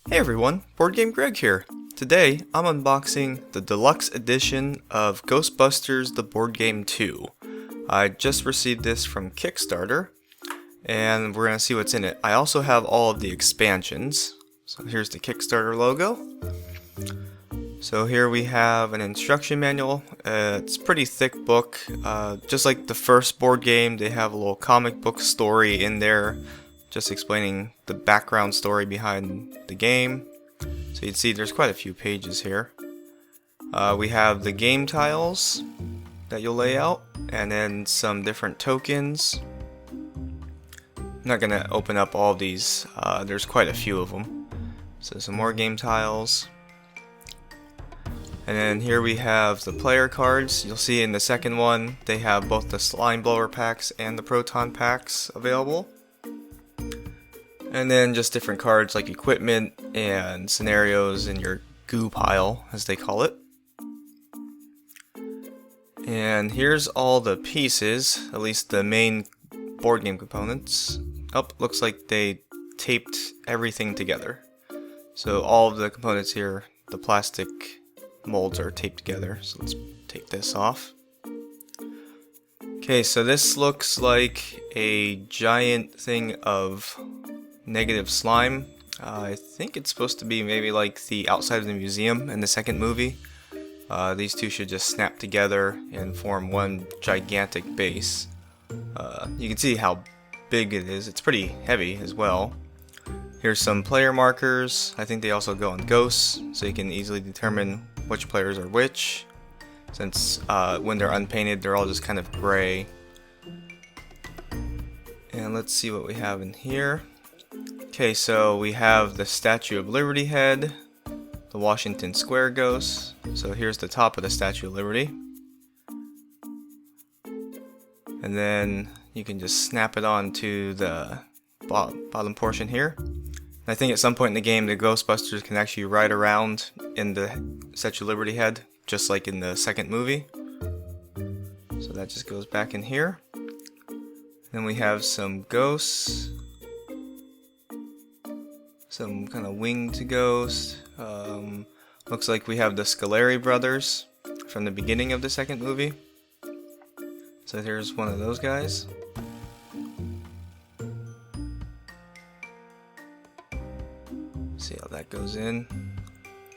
Hey everyone, Board Game Greg here. Today I'm unboxing the deluxe edition of Ghostbusters the Board Game 2. I just received this from Kickstarter and we're going to see what's in it. I also have all of the expansions. So here's the Kickstarter logo. So here we have an instruction manual. It's a pretty thick book. Just like the first board game, they have a little comic book story in there, just explaining the background story behind the game. So you can see there's quite a few pages here. We have the game tiles that you'll lay out, and then some different tokens. I'm not going to open up all of these, there's quite a few of them. So some more game tiles. And then here we have the player cards. You'll see in the second one they have both the slime blower packs and the proton packs available. And then just different cards like equipment and scenarios in your goo pile, as they call it. And here's all the pieces, at least the main board game components. Oh, looks like they taped everything together. So all of the components here, the plastic molds are taped together. So let's take this off. Okay, so this looks like a giant thing of negative slime. I think it's supposed to be maybe like the outside of the museum in the second movie. These two should just snap together and form one gigantic base. You can see how big it is. It's pretty heavy as well. Here's some player markers. I think they also go on ghosts, so you can easily determine which players are which, since when they're unpainted they're all just kind of gray. And let's see what we have in here. Okay, so we have the Statue of Liberty head, the Washington Square ghost. So here's the top of the Statue of Liberty. And then you can just snap it onto the bottom portion here. And I think at some point in the game the Ghostbusters can actually ride around in the Statue of Liberty head, just like in the second movie. So that just goes back in here. Then we have some ghosts. Some kind of winged ghost. Looks like we have the Scoleri brothers from the beginning of the second movie. So here's one of those guys. See how that goes in.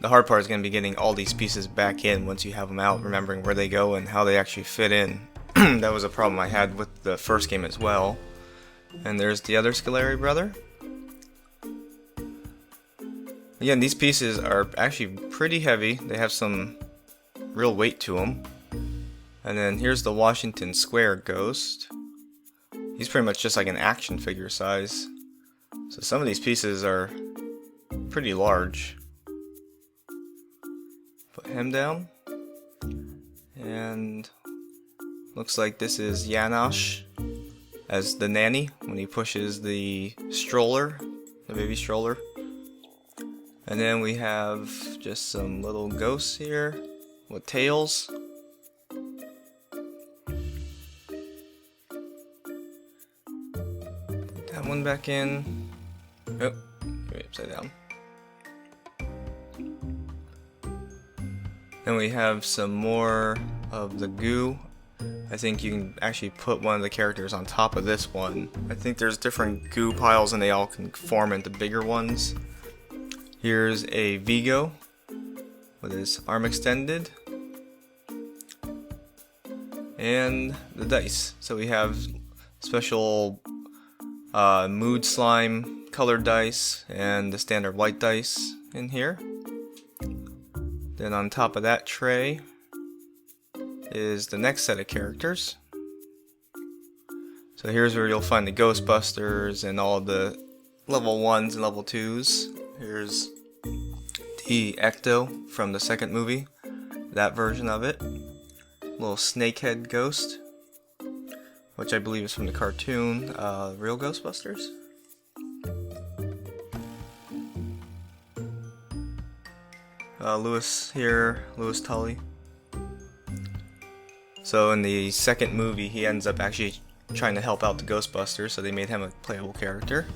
The hard part is going to be getting all these pieces back in once you have them out, remembering where they go and how they actually fit in. That was a problem I had with the first game as well. And there's the other Scoleri brother. Again, these pieces are actually pretty heavy. They have some real weight to them. And then here's the Washington Square ghost. He's pretty much just like an action figure size. So some of these pieces are pretty large. Put him down. And looks like this is Janosch as the nanny when he pushes the stroller, the baby stroller. And then we have just some little ghosts here with tails. Put that one back in. Oh, maybe upside down. Then we have some more of the goo. I think you can actually put one of the characters on top of this one. I think there's different goo piles and they all can form into bigger ones. Here's a Vigo with his arm extended. And the dice. So we have special mood slime colored dice and the standard white dice in here. Then on top of that tray is the next set of characters. So here's where you'll find the Ghostbusters and all the level 1s and level 2s. Here's the Ecto from the second movie, that version of it. Little snakehead ghost, which I believe is from the cartoon, Real Ghostbusters. Lewis here, Lewis Tulley. So in the second movie, he ends up actually trying to help out the Ghostbusters, so they made him a playable character.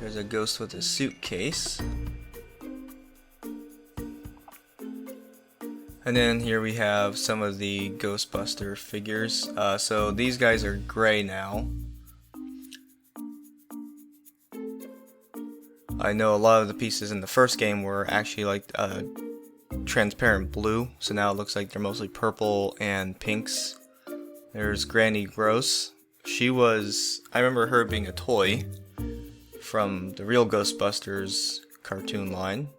There's There's a ghost with a suitcase. And then here we have some of the Ghostbuster figures. So these guys are gray now. I know a lot of the pieces in the first game were actually like transparent blue, so now it looks like they're mostly purple and pinks. There's Granny Gross. She was, I remember her being a toy from the real Ghostbusters cartoon line.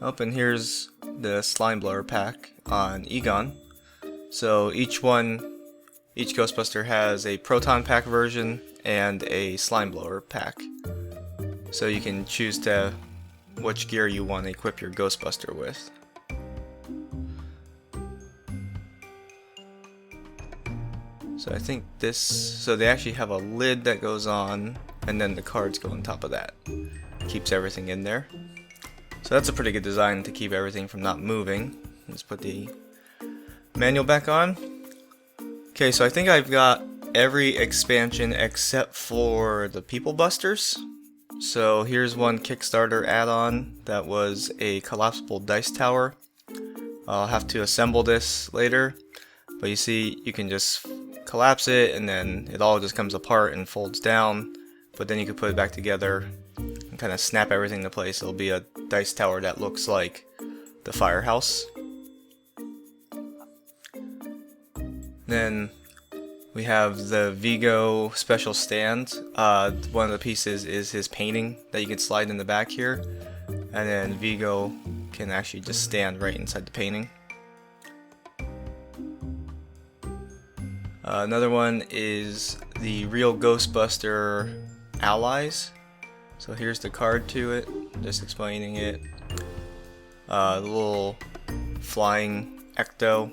And here's the slime blower pack on Egon. So each Ghostbuster has a proton pack version and a slime blower pack. So you can choose which gear you want to equip your Ghostbuster with. So I think so they actually have a lid that goes on, and then the cards go on top of that. Keeps everything in there. So that's a pretty good design to keep everything from not moving. Let's put the manual back on. Okay, so I think I've got every expansion except for the People Busters. So here's one Kickstarter add-on that was a collapsible dice tower. I'll have to assemble this later, but you see you can just collapse it and then it all just comes apart and folds down, but then you can put it back together and kind of snap everything into place. It'll be a dice tower that looks like the Firehouse. Then we have the Vigo special stand. One of the pieces is his painting that you can slide in the back here, and then Vigo can actually just stand right inside the painting. Another one is the real Ghostbuster allies. So here's the card to it, just explaining it. The little flying Ecto,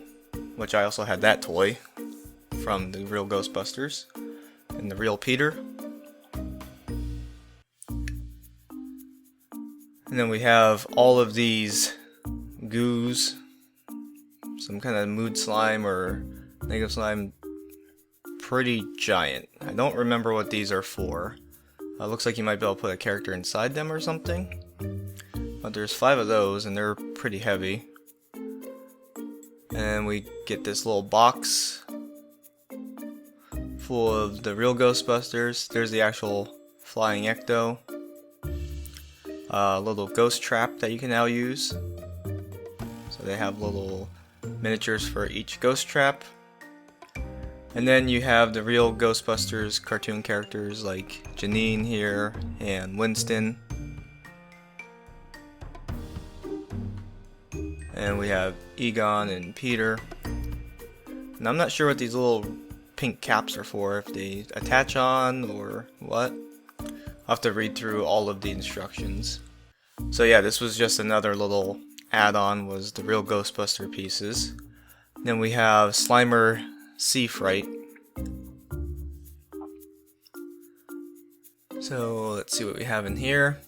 which I also had that toy from the real Ghostbusters, and the real Peter. And then we have all of these goos, some kind of mood slime or negative slime, pretty giant. I don't remember what these are for. Looks like you might be able to put a character inside them or something. But there's 5 of those and they're pretty heavy. And we get this little box full of the real Ghostbusters. There's the actual flying Ecto. A little ghost trap that you can now use. So they have little miniatures for each ghost trap. And then you have the real Ghostbusters cartoon characters like Janine here and Winston. And we have Egon and Peter. And I'm not sure what these little pink caps are for, if they attach on or what. I'll have to read through all of the instructions. So yeah, this was just another little add-on, was the real Ghostbuster pieces. Then we have Slimer Sea Fright. So let's see what we have in here.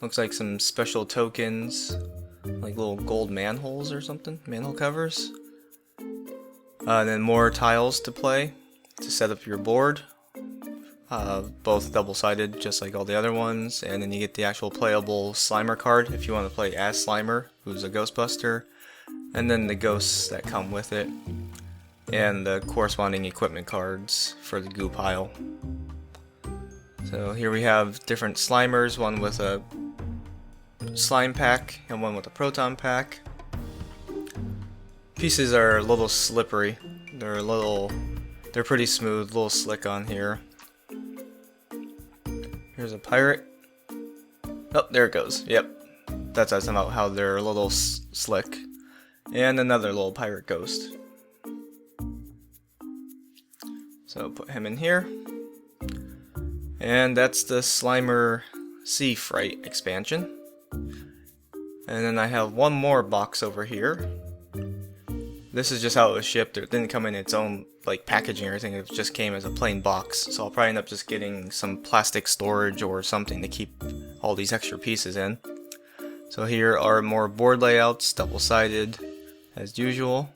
Looks like some special tokens, like little gold manholes or something, manhole covers. And then more tiles to play to set up your board. Both double-sided, just like all the other ones. And then you get the actual playable Slimer card if you want to play as Slimer, who's a Ghostbuster. And then the ghosts that come with it. And the corresponding equipment cards for the goo pile. So here we have different Slimers, one with a slime pack and one with a proton pack. Pieces are a little slippery. They're pretty smooth, a little slick on here. Here's a pirate. Oh, there it goes. Yep. That's about how they're a little slick. And another little pirate ghost. So put him in here. And that's the Slimer Sea Fright expansion. And then I have one more box over here. This is just how it was shipped. It didn't come in its own like packaging or anything. It just came as a plain box. So I'll probably end up just getting some plastic storage or something to keep all these extra pieces in. So here are more board layouts, double-sided as usual.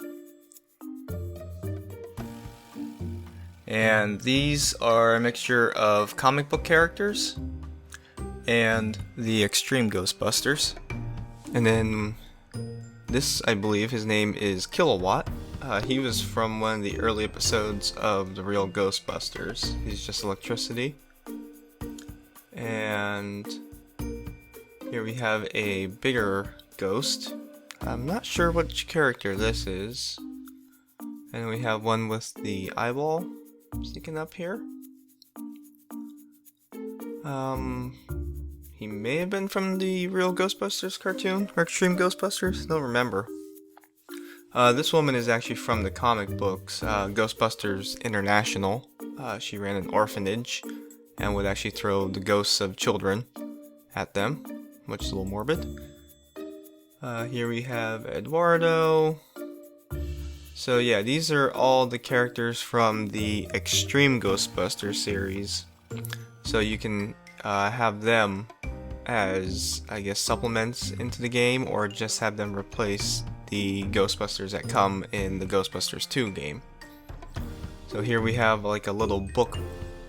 And these are a mixture of comic book characters and the Extreme Ghostbusters. And then this, I believe, his name is Kilowatt. He was from one of the early episodes of the real Ghostbusters. He's just electricity. And here we have a bigger ghost. I'm not sure which character this is. And we have one with the eyeball sticking up here. He may have been from the real Ghostbusters cartoon, or Extreme Ghostbusters, don't remember. This woman is actually from the comic books, Ghostbusters International. She ran an orphanage and would actually throw the ghosts of children at them, which is a little morbid. Here we have Eduardo. So yeah, these are all the characters from the Extreme Ghostbusters series. So you can have them as, I guess, supplements into the game, or just have them replace the Ghostbusters that come in the Ghostbusters 2 game. So here we have like a little book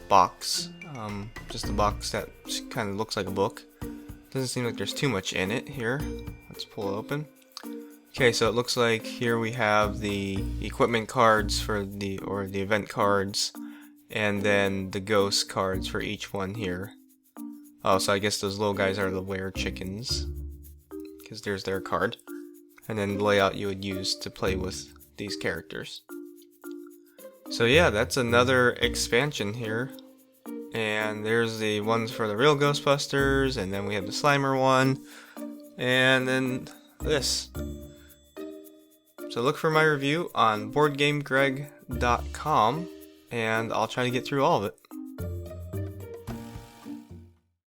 box, just a box that kind of looks like a book. Doesn't seem like there's too much in it here. Let's pull it open. Okay, so it looks like here we have the equipment cards for the event cards, and then the ghost cards for each one here. Oh, so I guess those little guys are the were chickens, because there's their card. And then the layout you would use to play with these characters. So yeah, that's another expansion here. And there's the ones for the real Ghostbusters, and then we have the Slimer one, and then this. So look for my review on BoardGameGreg.com, and I'll try to get through all of it.